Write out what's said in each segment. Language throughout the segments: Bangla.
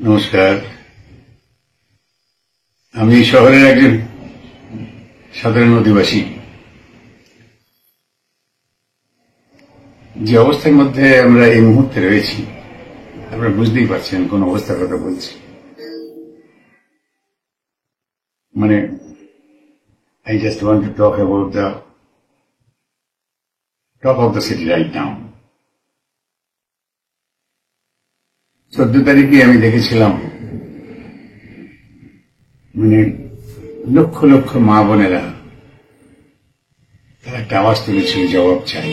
নমস্কার। আমি শহরের একজন সাধারণ অধিবাসী। যে অবস্থার মধ্যে আমরা এই মুহূর্তে রয়েছি, আপনারা বুঝতেই পারছেন কোন অবস্থার কথা বলছি। মানে I just want to talk about the top of the city right now. 14 তারিখে আমি দেখেছিলাম মানে লক্ষ লক্ষ মা বোনেরা তারা একটা আওয়াজ তুলেছিল, জবাব চাই।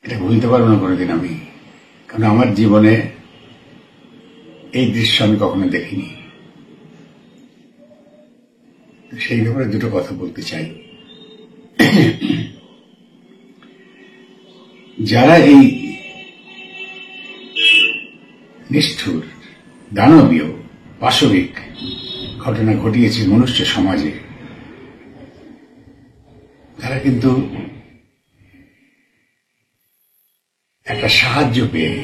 এটা ভুলতে পারবো না কোনোদিন আমি, কারণ আমার জীবনে এই দৃশ্য আমি কখনো দেখিনি। সেই ব্যাপারে দুটো কথা বলতে চাই। যারা এই নিষ্ঠুর, দানবীয়, পাশবিক ঘটনা ঘটিয়েছে মনুষ্য সমাজে, তারা কিন্তু একটা সাহায্য পেয়ে,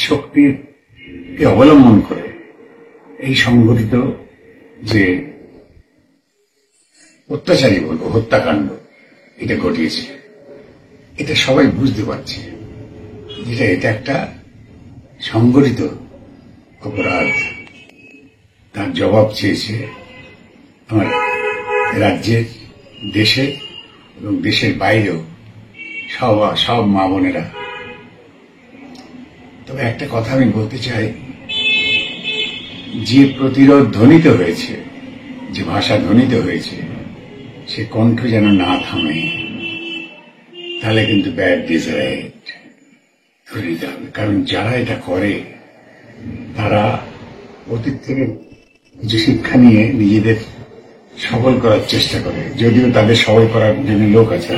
শক্তিকে অবলম্বন করে এই সংগঠিত যে অত্যাচারী বলবো, হত্যাকাণ্ড এটা ঘটিয়েছে, এটা সবাই বুঝতে পারছে যেটা এটা একটা সংগঠিত অপরাধ। তার জবাব চেয়েছে আমার রাজ্যের, দেশে এবং দেশের বাইরেও সব মা বোনেরা। তবে একটা কথা আমি বলতে চাই, যে প্রতিরোধ ধ্বনিত হয়েছে, যে ভাষা ধ্বনিত হয়েছে, সে কণ্ঠ যেন না থামে, তাহলে কিন্তু ব্যাড ডিজাইড ধরে নিতে হবে। কারণ যারা এটা করে তারা অতীত থেকে কিছু শিক্ষা নিয়ে নিজেদের সবল করার চেষ্টা করে, যদিও তাদের সবল করার জন্য লোক আছে।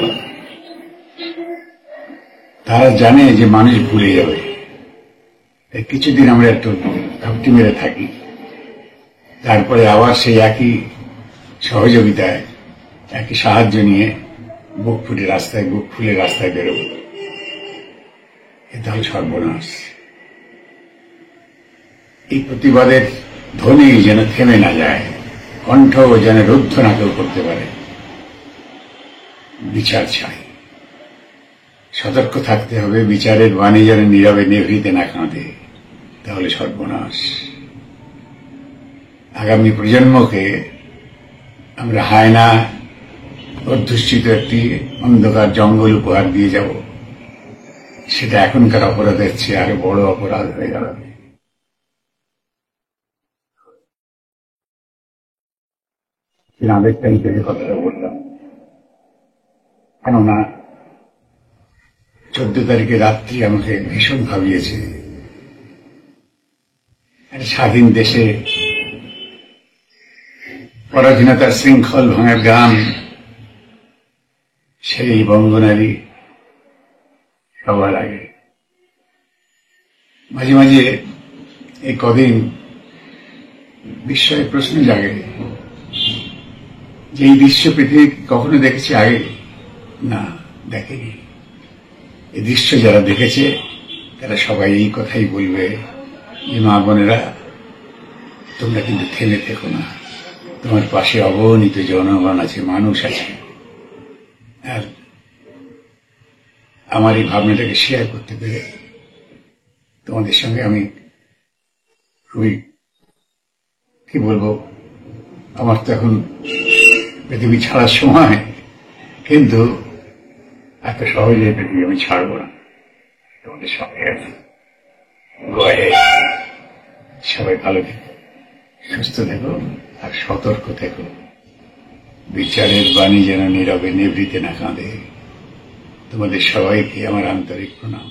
তারা জানে যে মানুষ ভুলে যাবে, তাই কিছুদিন আমরা একটু ঘাপটি মেরে থাকি, তারপরে আবার সেই একই সহযোগিতায়, একই সাহায্য নিয়ে বুক ফুলে রাস্তায় বেরোব। এটা হল সর্বনাশ। এই প্রতিবাদের ধ্বনি যেন থেমে না যায়, কণ্ঠ যেন রুদ্ধ না কেউ করতে পারে। বিচার চাই, সতর্ক থাকতে হবে, বিচারের বাণী যেন নীরবে নিভৃতে না কাঁদে, তাহলে সর্বনাশ। আগামী প্রজন্মকে আমরা হায়না অধ্যুষিত একটি অন্ধকার জঙ্গল উপহার দিয়ে যাব, সেটা এখনকার অপরাধের চেয়ে আরো বড় অপরাধ হয়ে দাঁড়াবে। আবেগটা হিসেবে কথাটা বললাম, কেননা 14 তারিখে রাত্রি আমাকে ভীষণ ভাবিয়েছে। স্বাধীন দেশে পরাধীনতার শৃঙ্খল ভাঙার গান, সেই বঙ্গনারী সবার আগে। মাঝে মাঝে এই কদিন বিস্ময় প্রশ্ন জাগে যে এই দৃশ্য পৃথিবী কখনো দেখেছে আগে? না, দেখেনি। এই দৃশ্য যারা দেখেছে তারা সবাই এই কথাই বলবে যে মা বোনেরা, তোমরা কিন্তু থেমে থেকো না, তোমার পাশে অগণিত জনগণ আছে, মানুষ আছে। আর আমার এই ভাবনাটাকে শেয়ার করতে পেরে তোমাদের সঙ্গে আমি খুবই, কি বলবো, আমার তো এখন পৃথিবী ছাড়ার সময়, কিন্তু এত সহজে পৃথিবী আমি ছাড়বো না, তোমাদের সঙ্গে আছি। সবাই ভালো থেকো, সুস্থ থেকো আর সতর্ক থেকো। বিচারের বাণী যেন নীরবে নিভৃতে না কাঁদে। তোমাদের সবাইকে আমার আন্তরিক প্রণাম।